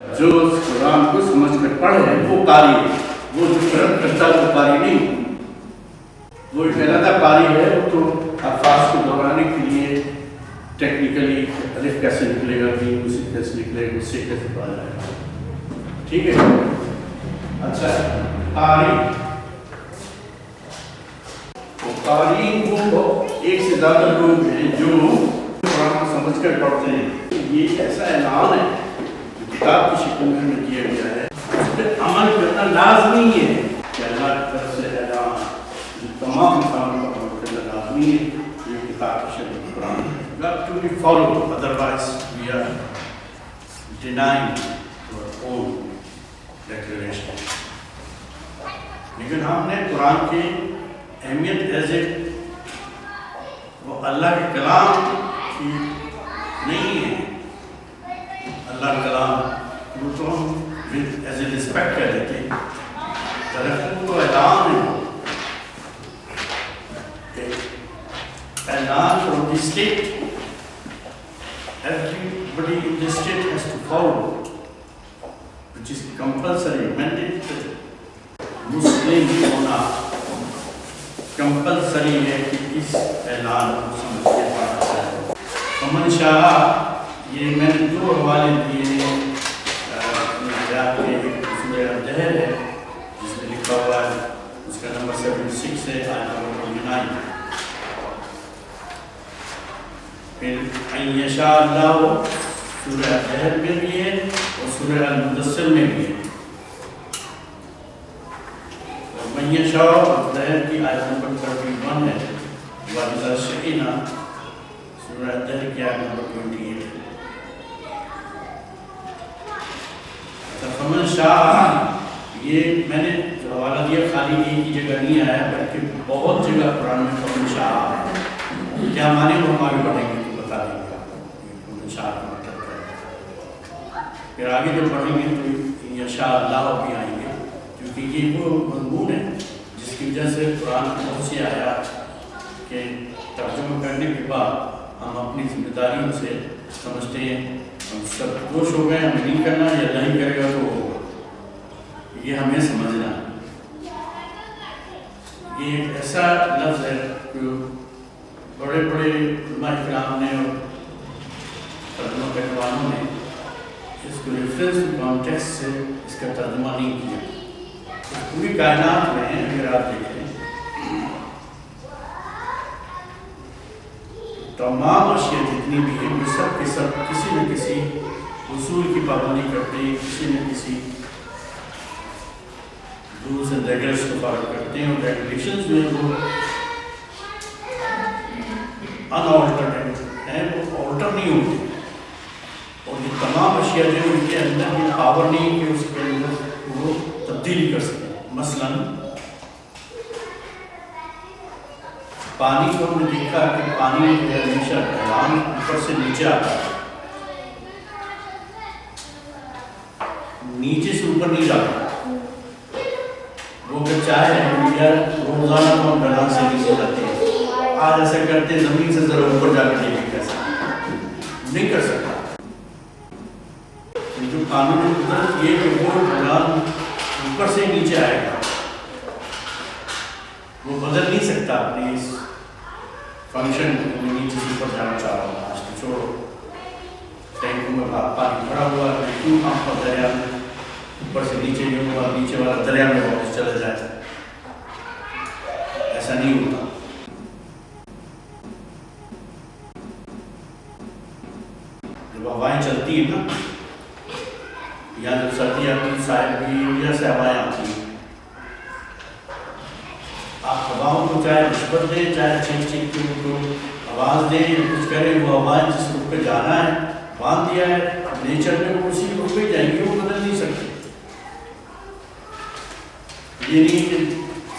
جو اس قرآن کو سمجھ کر پڑھے وہ قاری ہے، وہ جو قرآن کرتا ہے وہ قاری نہیں، وہ ایک علیحدہ قاری ہے، وہ تو الفاظ کو دہرانے کے لیے ٹیکنیکلی الف کیسے نکلے گا، بھی اسی کیسے نکلے گا، اس سے کیسے پڑھا جائے گا، ٹھیک ہے۔ اچھا قاری، قاری وہ ایک سے زیادہ لوگ ہیں جو قرآن کو سمجھ کر پڑھتے ہیں۔ یہ ایسا اعلان ہے کتاب کی شکل میں ہمیں کیا گیا ہے، اس پہ عمل کرنا لازمی ہے کہ اللہ کی طرف سے اعلان تمام انسانوں کا عمل کرنا لازمی ہے۔ یہ کتاب کی شکل میں قرآن got to be followed, otherwise we are denying our own declaration۔ لیکن ہم نے قرآن کی اہمیت ایز اے وہ اللہ کے کلام کی نہیں ہے، اللہ کلام وہ تو ہم ایز اے رسپیکٹ کر دیتے ہیں، درخت تو اعلان ہے، اعلان from the state، everybody in the state has to follow، which is compulsory، mandatory۔ مسلم ہونا کمپلسری ہے کہ اس اعلان کو سمجھ کے پڑھنا چاہیے۔ فمن شاء، یہ میں نے دو حوالے دیے ہیں، ایک سورہ الدہر ہے جس میں لکھا ہوا ہے، اس کا نمبر 76 ہے، آیت نمبر 29۔ پھر ان یشاء اللہ سورہ الدہر میں بھی ہے اور سورہ المدثر میں بھی ہے۔ من یشاء الدہر کی آیت نمبر 31 ہے، وَإِذَا شَئِنَا سورہ الدہر کی آیت نمبر 28۔ فمن شاء، یہ میں نے جو حوالہ دیا خالی ایک ہی جگہ نہیں آیا بلکہ بہت جگہ قرآن میں فمن شاء ہے۔ کیا معنی وہ ہم آگے بڑھیں گے تو بتا دیں گے آپ کو فمن شاء کا مطلب کیا ہے۔ پھر آگے جب پڑھیں گے تو یشاء اللہ بھی آئیں گے، کیونکہ یہ وہ مضمون ہے جس کی وجہ سے قرآن کی بہت سی آیات کے ترجمہ کرنے کے بعد ہم اپنی ذمہ داریوں سے سمجھتے ہیں ہم سب دوش ہو گئے، ہمیں نہیں کرنا، یا اللہ ہی کرے گا تو ہوگا، یہ ہمیں سمجھنا ہے۔ یہ ایک ایسا لفظ ہے جو بڑے بڑے علماء کرام نے اور ترجمہ کرنے والوں نے اس کو ریفرنس کانٹیکسٹ سے اس کا ترجمہ نہیں کیا۔ پوری کائنات میں اگر آپ دیکھیں تمام اشیاء جتنی بھی ہیں وہ سب کے سب کسی نہ کسی اصول کی پابندی کرتے ہیں، کسی نہ کسی رولز اینڈ ریگولیشنز کو فالو کرتے ہیں، اور ریگولیشنز جو ہیں وہ انالٹرڈ ہیں، وہ آلٹر نہیں ہوتے، اور یہ تمام اشیاء جو ہیں ان کے اندر یہ پاور نہیں کہ اس کے اندر وہ تبدیلی کر سکیں۔ مثلاً پانی کو ہم نے دیکھا کہ پانی جو ہے ہمیشہ ڈھلان اوپر سے نیچے آتا ہے، نیچے سے اوپر نہیں جاتا۔ وہ اگر چاہے یا روزانہ تو ہم ڈھلان سے نیچے جاتے ہیں، آج ایسا کرتے ہیں زمین سے ذرا اوپر جا کے دیکھیں کیسا، نہیں کر سکتا۔ جو قانون قدرت یہ کہ وہ ڈھلان اوپر سے نیچے آئے گا، وہ بدل نہیں سکتا اپنی اس فنکشن کو۔ میں نیچے سے اوپر جانا چاہ رہا ہوں، آج تو چھوڑو، ٹینکوں میں پانی بھرا ہوا ہے، کیوں ہم پر دریا میں اوپر سے نیچے نہیں ہوا، نیچے والا دریا میں واپس چلا جائے، ایسا نہیں ہوتا۔ جب ہوائیں چلتی ہیں نا، یا جب سردی آتی ہے سائڈ بھی یا سے ہوائیں آتی ہیں، آپ ہواؤں کو چاہے نسبت دیں، چاہے چیک چیک کو آواز دیں، کچھ کریں، وہ ہوائیں جس رخ پہ جانا ہے باندھ دیا ہے نیچر میں، وہ اسی رخ پہ جائیں گے، وہ بدل نہیں سکتے۔ یہ نہیں کہ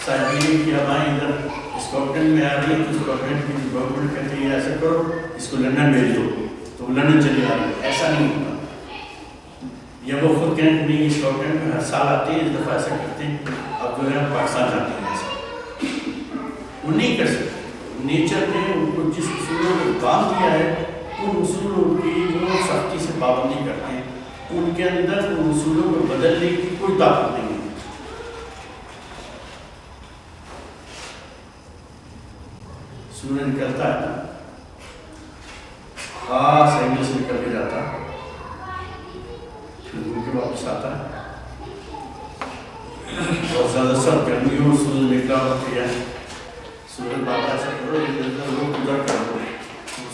سائبیرین کی ہوائیں ادھر اسکاٹ لینڈ میں آ رہی ہے تو اسکاٹ لینڈ کی گورنمنٹ کہتی ہے ایسا کرو اس کو لندن بھیج دو تو وہ لندن چلی آ رہی ہے، ایسا نہیں ہوتا۔ یا وہ خود کہیں کہ نہیں اسکاٹ لینڈ میں ہر سال آتے ہیں، اس دفعہ ایسا کرتے ہیں، اب جو ہے ہم پاکستان جاتے ہیں، ایسا وہ نہیں کر سکتے۔ نیچر نے ان کو جس اصولوں کو باندھ دیا ہے ان اصولوں کی وہ سختی سے پابندی کرتے ہیں، ان کے اندر ان اصولوں کو بدلنے کی کوئی طاقت نہیں ہے. سورج نکلتا ہے نا خاص اینگل سے نکل کے جاتا ہے پھر گھوم کے واپس آتا ہے. بہت زیادہ سب گرمی ہو سورج نکلا ہوتی ہے سورج بابا سے کرو لوگ ادھر کر دو.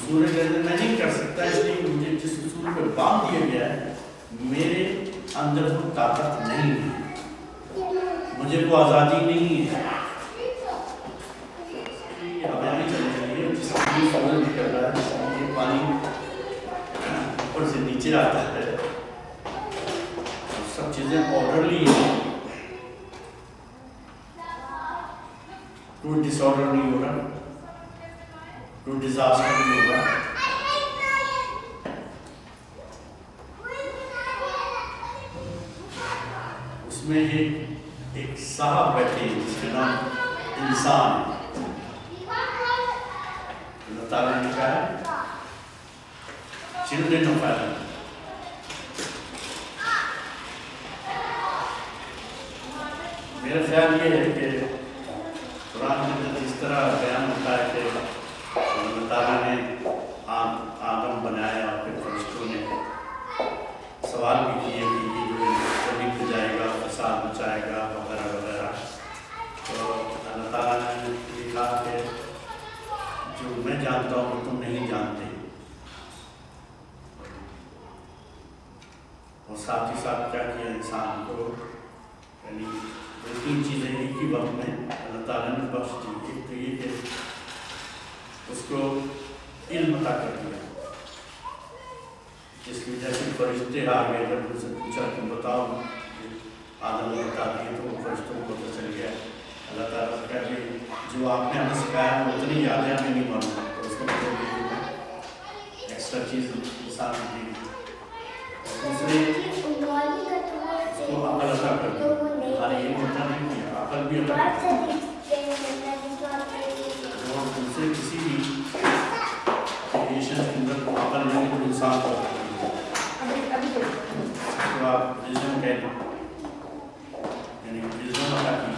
سورج کے اندر میں نہیں کر سکتا اس لیے مجھے جس اصول پہ باندھ دیا گیا ہے میرے اندر وہ طاقت نہیں ہے مجھے وہ آزادی نہیں ہے. ہمیں چلنے چاہیے جس سے سورج نکل رہا ہے یہ پانی اوپر سے نیچے آتا ہے سب چیزیں آرڈرلی ہیں کوئی ڈس آرڈر نہیں ہوگا کوئی ڈیزاسٹر نہیں ہوگا. اس میں ایک صاحب بیٹھے جس کا نام انسان ہے. اللہ تعالیٰ نے کہا ہے چلڈرن آف ایڈم. میرا خیال یہ ہے کہ قرآن کے اندر اس طرح بیان ہوتا ہے کہ اللہ تعالیٰ نے آدم بنایا اور پھر فرشتوں نے سوال بھی کیے کہ یہ جو زمین پہ جائے گا فساد مچائے گا وغیرہ وغیرہ. تو اللہ تعالیٰ نے یہ کہا کہ جو میں جانتا ہوں وہ تم نہیں جانتے. اور ساتھ ہی ساتھ کیا کیا انسان کو یعنی دو تین چیزیں ایک ہی وقت میں اللہ تعالیٰ نے بخش دی. ایک تو یہ کہ اس کو علم عطا کر دیا جس کی وجہ سے فرشتے آ گئے. جب ان سے پوچھا تم بتاؤ آدم نے بتا دیے تو وہ فرشتوں کو پتہ چل گیا. اللہ تعالیٰ سے کہا کہ جو آپ نے ہمیں سکھایا وہ اتنی یادیں ہمیں نہیں معلوم. تو اس کا مطلب ایکسٹرا چیز انسان کی دوسرے اس کو عقل عطا کر دی. ہمارے یہ ہوتا نہیں کیا عقل بھی عطا کر دی. اور دوسرے کسی بھی کریشن کے اندر عقل نہیں تو انسان کو عطا کر دی. تو آپ وزڈم کہہ دیں یعنی وزڈم عطا کی.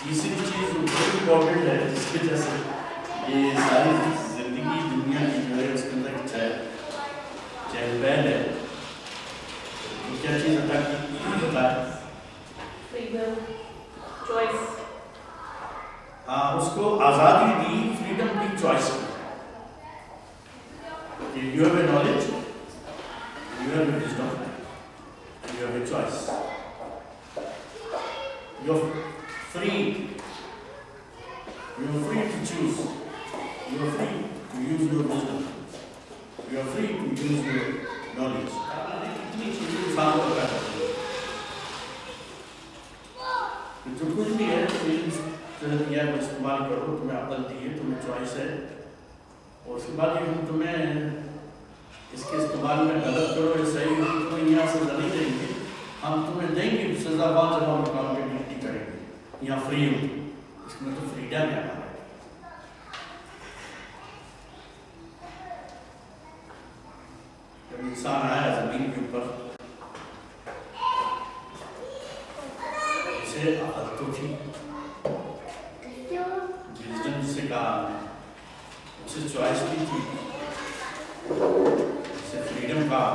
تیسری چیز بہت امپورٹنٹ ہے جس کی وجہ سے یہ ساری زندگی دنیا کی جو ہے اس کے اندر چہل پہل ہے. وہ کیا چیز عطا کی بتائیں. ہاں اس کو آزادی دی فریڈم کی چوائس کی. You have a knowledge you have a wisdom you have a choice. You are free. You are free to choose. You are free to use your wisdom. You are free to use your knowledge. اتنی چیزیں انسان کو پتا کرتی ہے. جو کچھ بھی ہے یہ استعمال کرو. تمہیں عقل دی ہے تمہیں چوائس ہے اور اس کے بعد یہ ہم تمہیں اس کے استعمال میں غلط کرو یا صحیح ہو تمہیں یہاں سزا نہیں دیں گے. ہم تمہیں دیں گے سزا بعد جب ہم اکاؤنٹیبلٹی کریں گے. یہاں فری ہو اس میں تو فریڈم ہے ہمارا. جب انسان آیا زمین کے اوپر اسے عقل تو تھی وزڈم جسے کہا اسے چوائس بھی تھی اسے فریڈم کہا.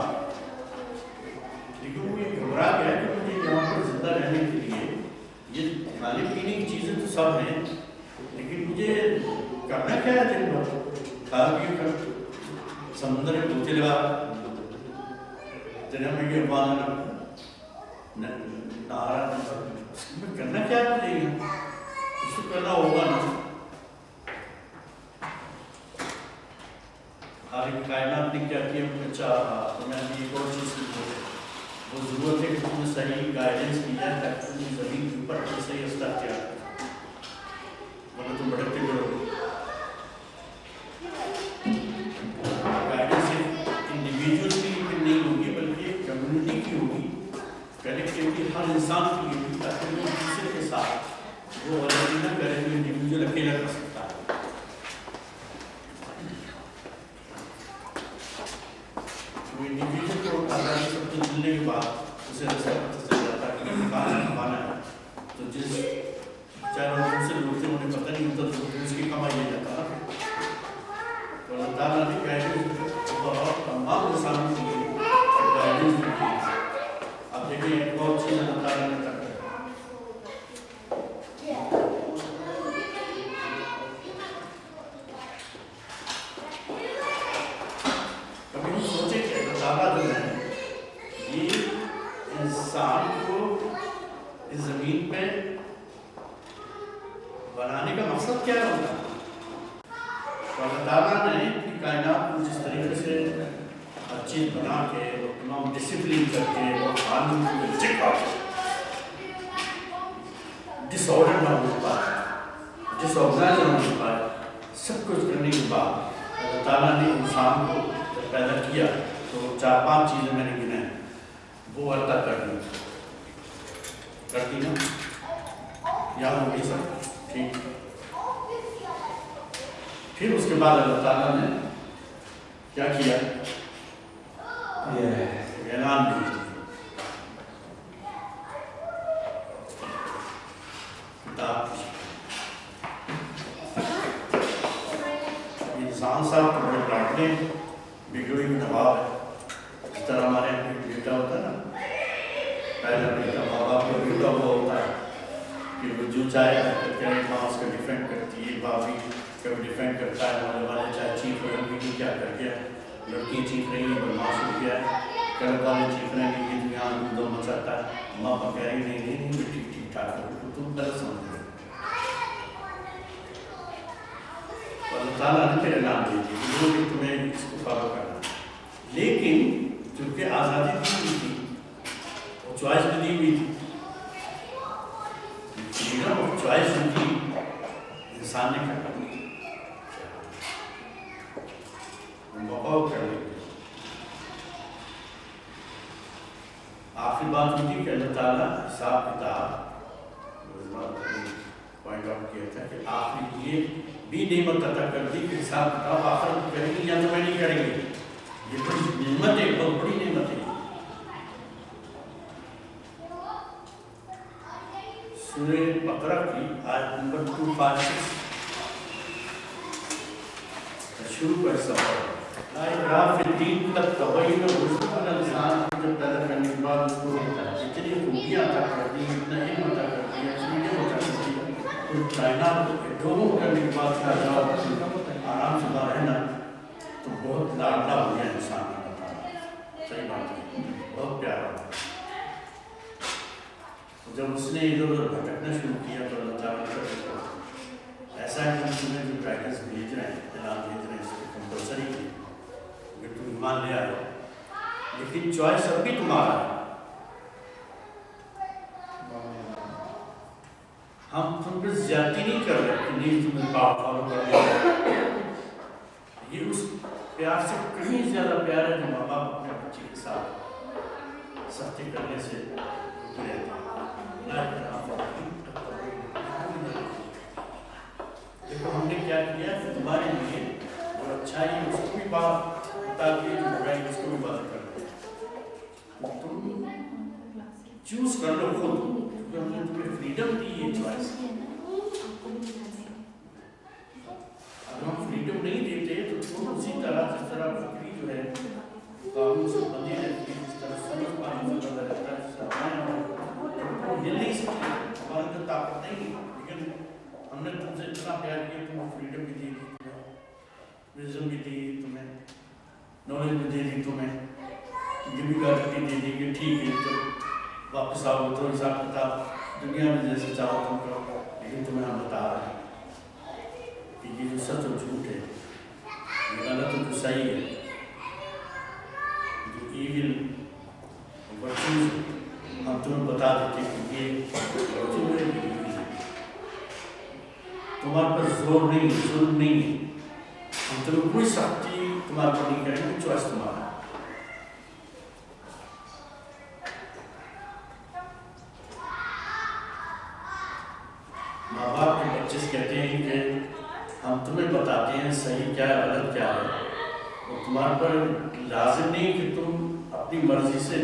لیکن وہ یہ گھبرا گیا کہ مجھے یہاں پر زندہ رہنے کے لیے یہ کھانے پینے کی چیزیں تو سب ہیں لیکن مجھے کرنا کیا ہے دن بھر کھا پی کر سمندر میں ڈوبتے لگا تیرے میں یہ باندھنا نہارا اس میں کرنا کیا ہے مجھے اس کو کرنا ہوگا نا. خالق کائنات نے کیا کیا مجھے چاہا تو میں نے ایک اور چیز کی وہ ضرورت ہے کہ تمہیں صحیح گائیڈنس کی جائے تاکہ تم زمین کے اوپر اپنے صحیح اثر کیا ورنہ تم بھٹکتے کرو. گائیڈنس صرف انڈیویجول کے لیے نہیں ہوگی بلکہ کمیونٹی کی ہوگی کلیکٹیوٹی ہر انسان کی ہوگی تاکہ وہ دوسرے کے ساتھ وہ غلطی نہ کرے جو انڈیویجول اکیلا کر سکتا ہے. وہ ملنے کے بعد اسے رسا پتہ چل جاتا کہ کہاں سے کمانا ہے، تو جس چاہے وہ سے لوگ تھے انہیں پتہ نہیں ہوتا تو اس کی کمائی لے جاتا نا. تو اللہ تعالیٰ نے گائیڈنس بہت تمام انسانوں کے لیے گائیڈنس بھی کی. اب دیکھیں ایک اور چیز اللہ تعالیٰ نے تک کبھی سوچے کہ اللہ تعالیٰ جو ہے یہ انسان کو اس زمین پہ بنانے کا مقصد کیا ہوتا ہے. تو اللہ تعالیٰ نے کائنات کو جس طریقے سے ہر چیز بنا کے تمام ڈسپلن کر کے اور قانون کو چیک ڈس آرڈر نہ ہو پائے، ڈس آرگنائز نہ ہو پائے، سب کچھ کرنے کے بعد اللہ تعالیٰ نے انسان کو جب پیدا کیا تو 4-5 چیزیں میں نے گنیں وہ اللہ کر دی کرتی نا، یاد ہوگی سب ٹھیک. پھر اس کے بعد اللہ تعالیٰ نے کیا کیا، اعلان بھی کتاب انسان صاحب کو بڑے ڈانٹنے بگڑی ہوئی نواب ہے. اس طرح ہمارے یہاں بیٹا ہوتا ہے نا، پہلا بیٹا ماں باپ کا بیٹا ہوا ہوتا ہے کہ وہ جو چاہے ماں اس کا ڈیفینڈ کرتی ہے، باپ بھی کبھی ڈیفینڈ کرتا ہے، والے والے چاہے چیخ رہے ہیں کہ کیا کر گیا، لڑکی چیخ رہی ہے بدماش ہو گیا ہے، گھر والے چیخ رہے ہیں کہ یہاں دو مچاتا ہے، ماں باپ کہہ رہی نہیں ٹھیک ٹھیک ٹھاک ہے، تم غلط سمجھ رہے. اللہ تعالیٰ نے پھر اعلان دے دی کہ وہ بھی تمہیں اس کو فالو کرنا. لیکن چونکہ آزادی دی ہوئی تھی اور چوائس بھی دی ہوئی تھی، فریڈم آف چوائس جو تھی انسان نے کرنا موقع کر لیا. آخری بات ہوتی کہ اللہ تعالیٰ حساب کتاب پوائنٹ آؤٹ کیا تھا کہ آخری یہ بھی نعمت عطا کر دی کہ حساب کتاب آخر کریں گے یا تو میں نہیں کریں گے. یہ بڑی نعمت ہے، بہت بڑی نعمت ہے. سورہ بقرہ کی آیت نمبر 256 شروع کر سفر لا اکراہ فی الدین تک تبین الرشد. انسان جب پیدا کرنے کے بعد اس کو اتنی خوبیاں عطا کر دی، اتنا علم عطا کر دیا، فریڈم عطا کر دی، اور کائنات کو ڈومو کرنے کے بعد کیا جاؤ آرام سے باہر رہنا تو بہت لاڈلا ہو گیا انسان کا بتانا. صحیح بات ہے، بہت پیارا ہو. جب اس نے ادھر ادھر بھٹکنا شروع کیا تو اللہ تعالیٰ نے ایسا ہے کہ تمہیں جو گائیڈنس بھیج رہے ہیں، اعلان بھیج رہے ہیں، اس کو کمپلسری کی کہ تم ایمان لے آئے، لیکن چوائس اب بھی تمہارا ہے. ہم تم پہ زیادتی نہیں کر رہے کہ نہیں تمہیں باپ فالو کر لیا. یہ اس پیار سے کہیں زیادہ پیار ہے جو ماں باپ اپنے بچے کے ساتھ سختی کرنے سے رہتے ہیں. دیکھو ہم نے کیا کیا کہ تمہارے لیے جو اچھائی ہے اس کو بھی بات بتا دیے، جو برائی اس کو بھی بات کر دیں. تم چوز کر لو خود، کیونکہ ہم نے تمہیں فریڈم دی یہ چوائس. اگر ہم فریڈم نہیں دیتے تو تم اسی طرح جس طرح فکری جو ہے قانون سے بندی رہتی ہے، جس طرح سمجھ قانون سے بندہ رہتا ہے، جس طرح مل نہیں سکتے. ہمارے اندر طاقت نہیں، لیکن ہم نے تم سے اتنا پیار کیا، تمہیں فریڈم بھی دی، وزڈم بھی دی، تمہیں نالج بھی دے دی، تمہیں یہ بھی گارنٹی دے دی کہ ٹھیک ہے جب واپس آؤ تو حساب کتاب دنیا میں جیسے چاہو تم کرو. لیکن تمہیں ہم بتا رہے ہیں کہ یہ جو سچ اور جھوٹ ہے، یہ غلط اور جو صحیح ہے، جو ایول ورچوز ہم تمہیں بتا دیتے کہ یہ ورچو ہے، تمہارے پر زور نہیں ہے، ظلم نہیں ہے. ہم تمہیں کوئی سختی تمہارے پر نہیں کریں گے، چوائس تمہارا. ماں باپ کے بچے کہتے ہیں کہ ہم تمہیں بتاتے ہیں صحیح کیا ہے غلط کیا ہے، اور تمہارے پر لازم نہیں کہ تم اپنی مرضی سے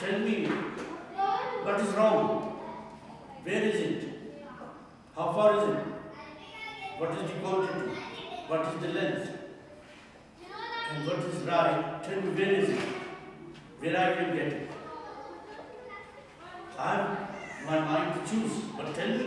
tell me what is wrong, where is it, how far is it, what is the quantity, what is the length, and what is right, tell me where is it, where I can get it. I have my mind to choose, but tell me.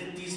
30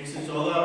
114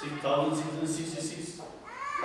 6666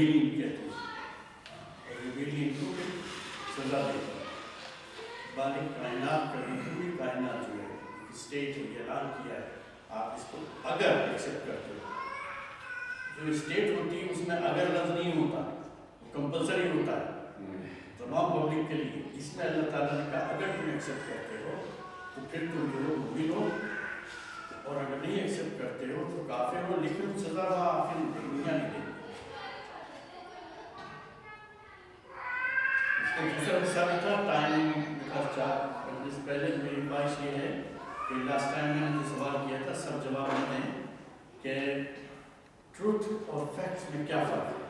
rebellion کہتے ہیں، اور rebellion کو سزا دیتا ہے۔ بالغ کائنات کا پوری کائنات جو ہے اسٹیٹ نے اعلان کیا ہے، آپ اس کو اگر ایکسیپٹ کرتے ہو، جو اسٹیٹ ہوتی ہے اس میں اگر لفظ نہیں ہوتا، کمپلسری ہوتا ہے تمام پبلک کے لیے، اس میں اللہ تعالیٰ نے کہا اگر تم ایکسیپٹ کرتے ہو تو پھر تم جو مومن ہو، اور اگر نہیں ایکسیپٹ کرتے ہو تو کافر ہو، لیکن سزا آخر دنیا نہیں دے۔ اس کا دوسرا حصہ بھی تھا ٹائم اس پہلے میری خواہش یہ ہے کہ لاسٹ ٹائم میں نے جو سوال کیا تھا سب جواب دیں کہ ٹروتھ اور فیکٹس میں کیا فرق ہے،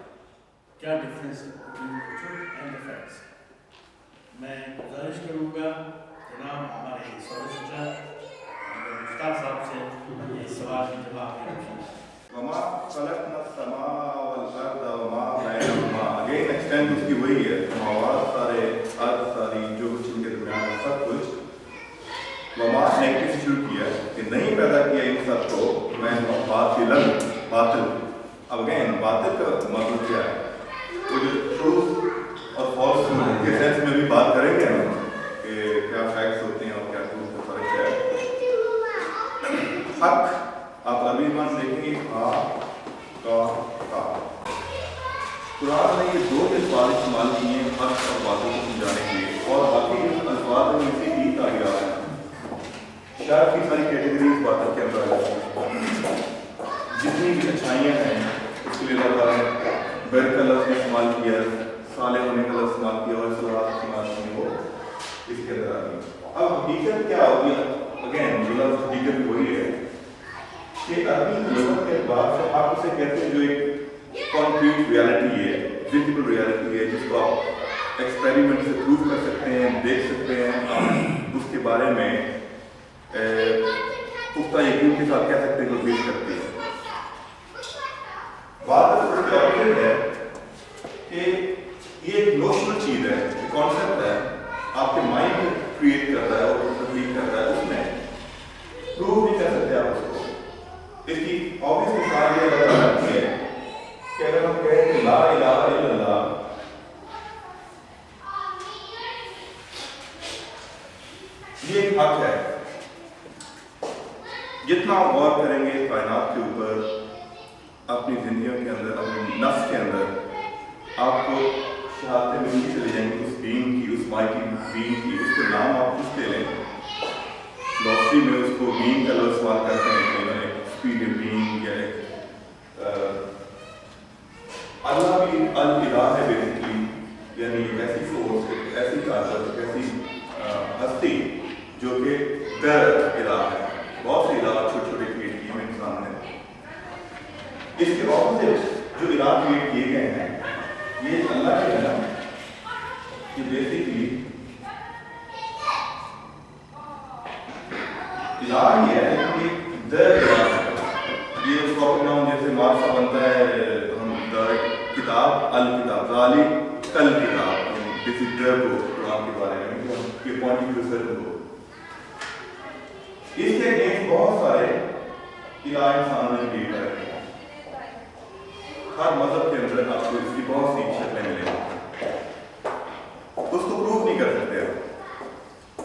کیا ڈفرینس ہے بٹوین ٹروتھ اینڈ فیکٹس۔ میں گزارش کروں گا جناب ہمارے سولسٹر مختار صاحب سے یہ سوال کے جواب دیں۔ وما خلقنا السماء والارض وما بينهما، اگین ایکسٹینڈ اس کی وہی ہے، مواد سارے ارض ساری جو کچھ ان کے درمیان ہے سب کچھ وما نیگیٹو سے شروع کیا کہ نہیں پیدا کیا ان سب کو میں باطل باطل۔ اب اگین باطل کا مطلب کیا ہے؟ وہ جو ٹروتھ اور فالس کے سینس میں بھی بات کریں گے ہم کہ کیا فیکٹس ہوتے ہیں اور کیا ٹروتھ کا فرق ہے۔ حق آپ عربی زبان دیکھیں گے ہا کا تا، قرآن نے یہ دو الفاظ استعمال کیے ہیں حق اور باطل کو سمجھانے کے لیے، اور باقی الفاظ میں اسی کی تعبیرات ہیں۔ شاید کی ساری کیٹیگریز باطل کے اندر ہے، جتنی بھی اچھائیاں ہیں اس کے لیے اللہ تعالیٰ نے بر کا لفظ استعمال کیا، صالح ہونے کا لفظ استعمال کیا، اور صلاحات استعمال کی، وہ اس کے اندر آ گئی۔ اب حقیقت کیا ہوتی ہے؟ اگین جو لفظ حقیقت وہی ہے کہ عربی لغت کے اعتبار سے آپ اسے کہتے ہیں جو ایک کانکریٹ ریالٹی ہے، ویزیبل ریالٹی ہے، جس کو آپ ایکسپیریمنٹ سے پروف کر سکتے ہیں، دیکھ سکتے ہیں، اس کے بارے میں پختہ یقین کے ساتھ کہہ سکتے ہیں کہ پیش کرتی ہے۔ بات اس کے آپوزٹ ہے کہ یہ ایک نوشنل چیز ہے، ایک کانسیپٹ ہے، آپ کے مائنڈ میں کریٹ کرتا ہے اور تبدیل کرتا ہے، اس میں پروف نہیں کر سکتے آپ اس کو۔ اس کی آبویس مثال یہ بتاتی ہے کہ اگر ہم کہیں کہ لا الہ الا اللہ، یہ ایک حق ہے، جتنا آپ غور کریں گے کائنات کے اوپر، اپنی زندگیوں کے اندر، اپنی نفس کے اندر، آپ کو شہادتیں ملتی چلی جائیں گی اس بینگ کی، اس مائٹی بینگ کی۔ اس کے نام آپ پوچھتے لیں، فلاسفی میں اس کو بینگ کا لفظ استعمال کرتے ہیں کہ سپیریئر بینگ یا اللہ بھی الہ ہے بیسکلی، یعنی ایک ایسی فورس، ایک ایسی طاقت، ایک ایسی ہستی جو کہ در الہ ہے۔ بہت سے الہ چھوٹے چھوٹے کریٹ کیے ہیں انسان نے۔ اس کے اپوزٹ جو الہ کریٹ کیے گئے ہیں یہ اللہ کے ہے نا، کہ بیسکلی الہ ہی ہے لیکن یہ در الہ ہے۔ یہ اس کو اپنا جیسے مارفا بنتا ہے ہم کتاب الکتاب ذالک کل کتاب، کسی در کو قرآن کے بارے میں کہ پوائنٹ ٹو سر کو اس کے اگینسٹ بہت سارے الہ انسان نے کریٹ کر رکھے ہیں۔ ہر مذہب کے اندر آپ کو اس کی بہت سی شکلیں ملیں گی، اس کو پروف نہیں کر سکتے آپ۔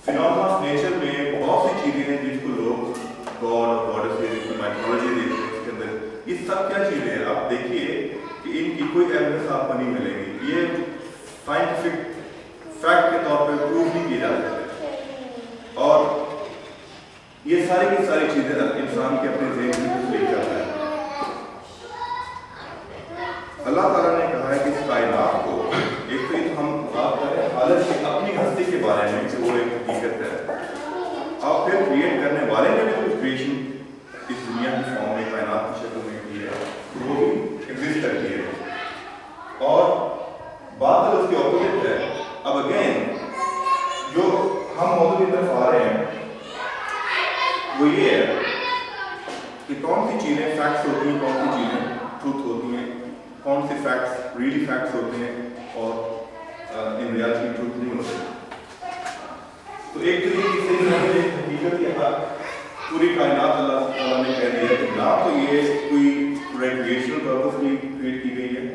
فینومینا آف نیچر میں بہت سی چیزیں ہیں جس کو لوگ گاڈ اور گاڈ سے مائتھولوجی دیتے ہیں، اس کے اندر یہ سب کیا چیزیں ہیں؟ آپ دیکھیے کہ ان کی کوئی ایویڈنس آپ کو نہیں ملے گی، یہ سائنٹیفک فیکٹ کے طور پہ پروف نہیں کیے جا سکتے، اور یہ ساری کی ساری چیزیں انسان کے اپنے ذہن میں لے جاتا ہے۔ اللہ تعالیٰ نے کہا ہے کہ اس کائنات کو ایک تو ہم بات کر رہے ہیں حالت کی اپنی ہستی کے بارے میں کہ وہ ایک حقیقت ہے، اور پھر کریٹ کرنے والے نے بھی کچھ کریشن اس دنیا کی فارم میں کائنات کی شکل میں کی ہے، وہ بھی ایگزسٹ کرتی ہے، اور بات اس کے اپوزٹ ہے۔ اب اگین جو ہم موضوع کی طرف آ رہے ہیں وہ یہ ہے کہ کون سی چیزیں فیکٹس ہوتی ہیں، کون سی چیزیں ٹروتھ ہوتی ہیں، کون سے فیکٹس ریئلی فیکٹس ہوتے ہیں اور ان ریالٹی ٹروتھ نہیں ہوتے۔ تو ایک طریقے سے ایک حقیقت کے حق پوری کائنات اللہ تعالیٰ نے کہہ دیا کہ نہ تو یہ کوئی ریکریشنل پرپز کی کریٹ کی گئی ہے،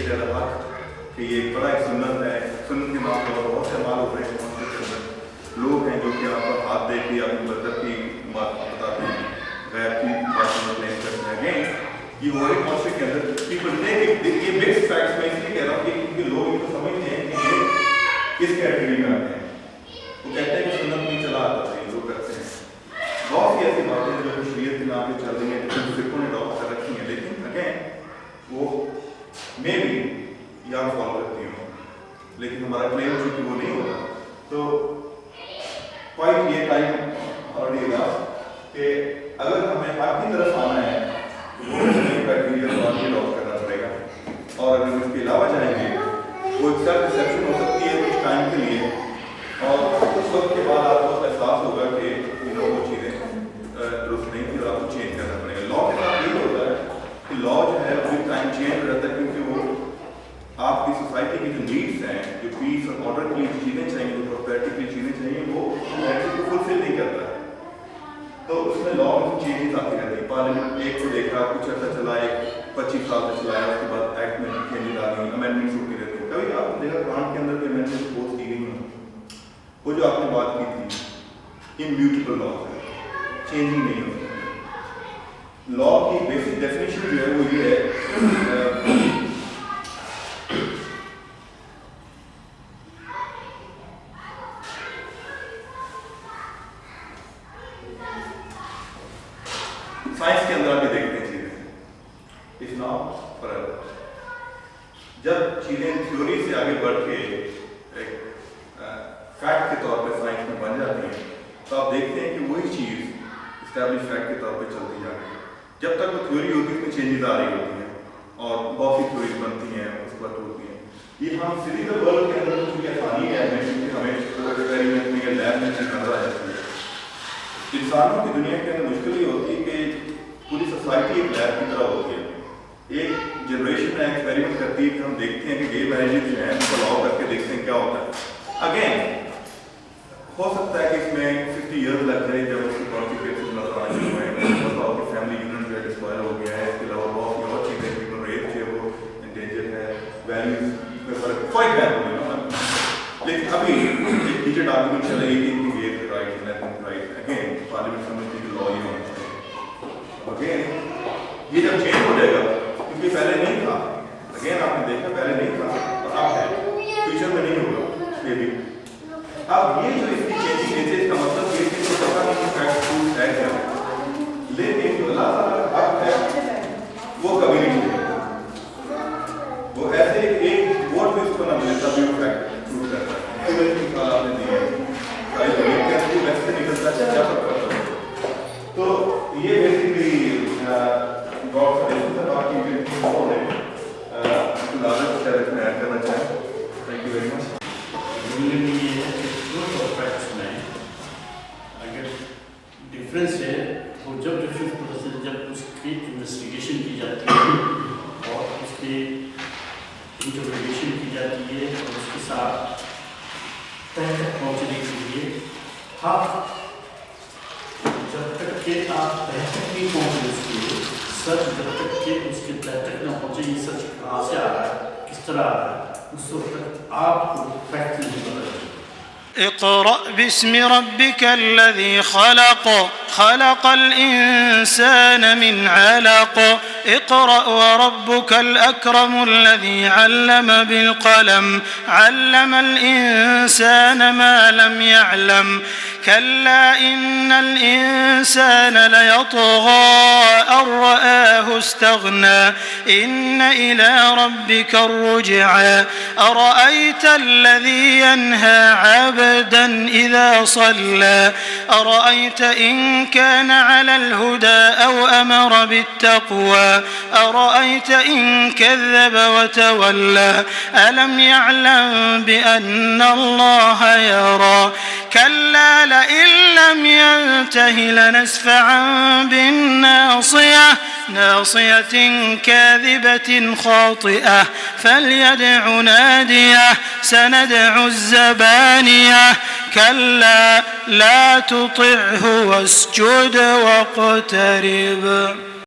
it as a haq کہ یہ ایک بڑا ایک سنت ہے. سنت کے نام پر بہت سے مال ہو رہے ہیں. لوگ ہیں جو کہ آپ کا ہاتھ دے کے اپنی برکت کی بات بتاتے ہیں, غیر کی بات کلیم کرتے ہیں. یہ ہو رہی معاشرے کے اندر پیپل یہ بیسک فیکٹس میں اس لیے کہہ رہا ہوں کہ کیونکہ لوگ ان کو سمجھتے ہیں کہ یہ کس کیٹیگری میں آتے ہیں. وہ کہتے ہیں کہ سنت نہیں چلا آتا ہے, لوگ کرتے ہیں. بہت سی ایسی باتیں ہیں جو شریعت کے نام پہ چل رہی ہیں, جو فقہوں نے اڈاپٹ کر رکھی ہیں, لیکن اگین وہ میں بھی یا فالو کرتی ہوں, لیکن ہمارا کلیم چونکہ وہ نہیں ہوتا. تو پوائنٹ یہ ٹائم آلریڈی رہا کہ اگر ہمیں آپ کی طرف آنا ہے تو وہ کرائٹیریا اڈاپٹ کرنا پڑے گا. اور اگر اس کے علاوہ جائیں گے وہ ایک سیلف ڈسپشن ہو سکتی ہے کچھ ٹائم کے لیے, اور اس وقت کے بعد آپ کو احساس ہوگا کہ وہ چیزیں درست نہیں تھی اور آپ کو چینج کرنا پڑے گا. لا کے ساتھ یہ ہوتا ہے کہ لا جو ہے وہ ٹائم چینج رہتا ہے, کیونکہ وہ آپ کی سوسائٹی کی جو نیڈس ہیں, جو پیس اور آرڈر کے لیے چیزیں چاہیے, جو پروسپیرٹی کے لیے چیزیں چاہیے, وہ ایکچولی کو فلفل نہیں کرتا ہے. تو اس میں لا میں چینجز آتی رہتی ہیں. پارلیمنٹ ایک کو دیکھا, کچھ عرصہ چلا, 25 سال سے چلایا, اس کے بعد ایکٹ میں چینجز آ گئی, امینڈمنٹس ہوتی رہتی ہیں. کبھی آپ نے دیکھا قرآن کے اندر کوئی امینڈمنٹ پوسٹ کی گئی ہوں, وہ جو آپ نے بات کی تھی امیوٹیبل لا ہے, چینجنگ نہیں ہوتی. لا کی بیسک ڈیفینیشن جو ہے وہ یہ ہے سائنس کے اندر آپ یہ دیکھتے ہیں چیزیں اٹس ناٹ فار ایور. جب چیزیں تھیوری سے آگے بڑھ کے ایک فیکٹ کے طور پہ سائنس میں بن جاتی ہیں تو آپ دیکھتے ہیں کہ وہی چیز اسٹیبلش فیکٹ کے طور پہ چلتی جا رہی ہے. جب تک وہ تھیوری ہوتی ہے اس میں چینجز آ رہی ہوتی ہیں اور بہت سی تھیوریز بنتی ہیں, اس وقت ہوتی ہیں. یہ ہم فزیکل ورلڈ کے اندر کچھ آسانی ہے ہمیں ایکسپیریمنٹ میں یا لیب میں چیز نظر آ جاتی ہے. انسانوں کی دنیا کے اندر مشکل یہ ہوتی ہے کہ پوری سوسائٹی ایک لیب کی طرح ہوتی ہے. ایک جنریشن میں ایکسپیریمنٹ کرتی ہے کہ ہم دیکھتے ہیں کہ گے میرجز جو ہیں ان کو الاؤ کر کے دیکھتے ہیں کیا ہوتا ہے. اگین ہو سکتا ہے کہ اس میں 50 ایئرز لگ جائے جب اس کی کانسیکوینسز نظر آنے شروع ہوئے, بتاؤ کہ فیملی یونٹ جو ہے ڈسٹرائر ہو گیا ہے. اس کے علاوہ بہت سی اور چیزیں پیپل ریپ جو ہے وہ انڈینجر ہے, ویلیوز میں فرق فار ایگزامپل. لیکن ابھی ایک ڈیجٹ آرگومنٹ چل رہی ہے کہ ان کی guys right left right. Again parliament سمجھتی ہے کہ لا یہ ہونا چاہیے. اگین یہ جب چینج ہو جائے گا, کیونکہ پہلے نہیں تھا, اگین آپ نے دیکھا پہلے نہیں تھا اور اب ہے, فیوچر میں نہیں ہوگا یہ بھی. اب یہ جو اس کی چینجنگ ہے اس کا مطلب یہ کہ پتہ نہیں فیکٹ ٹروتھ ہے کیا, لیکن جو اللہ تعالیٰ کا حق ہے وہ کبھی نہیں چھوڑے. وہ ایسے ایک ووٹ بھی اس کو نہ ملے تبھی وہ فیکٹ ٹروتھ رہتا ہے. کوئی بھی مثال آپ نے دی ہے, ساری دنیا کے اندر ویسے نکلتا ہے کیا فرق پڑتا ہے. تو یہ بیسکلی گاڈ سجیشن ہے. باقی اور ہے لازم شاید اس میں ایڈ کرنا چاہیں. Thank you very much. Difference ہے وہ جب ڈفرینس پتہ چلے جب اس کی انویسٹیگیشن کی جاتی ہے اور اس کی انٹروگیشن کی جاتی ہے اور اس کے ساتھ تہ تک پہنچنے کے لیے حق جب تک کہ آپ تہ تک نہیں پہنچے اس کے سچ جب تک کہ اس کے تہ تک نہ پہنچے یہ سچ کہاں سے آ رہا ہے کس طرح آ رہا ہے اس وقت تک آپ کو فیکٹ نہیں پتہ چلے. اقرأ باسم ربك الذي خلق خلق الإنسان من علق اقرأ وربك الأكرم الذي علم بالقلم علم الإنسان ما لم يعلم كلا إن الإنسان ليطغى أن رآه استغنى إن إلى ربك الرجعى أرأيت الذي ينهى عبدا إذا صلى أرأيت إن كان على الهدى أو أمر بالتقوى أرأيت إن كذب وتولى ألم يعلم بأن الله يرى كلا لئن لم ينته لنسفعا بالناصية ناصية كاذبة خاطئة فليدع ناديه سندع الزبانية كلا لا تطعه واسجد واقترب.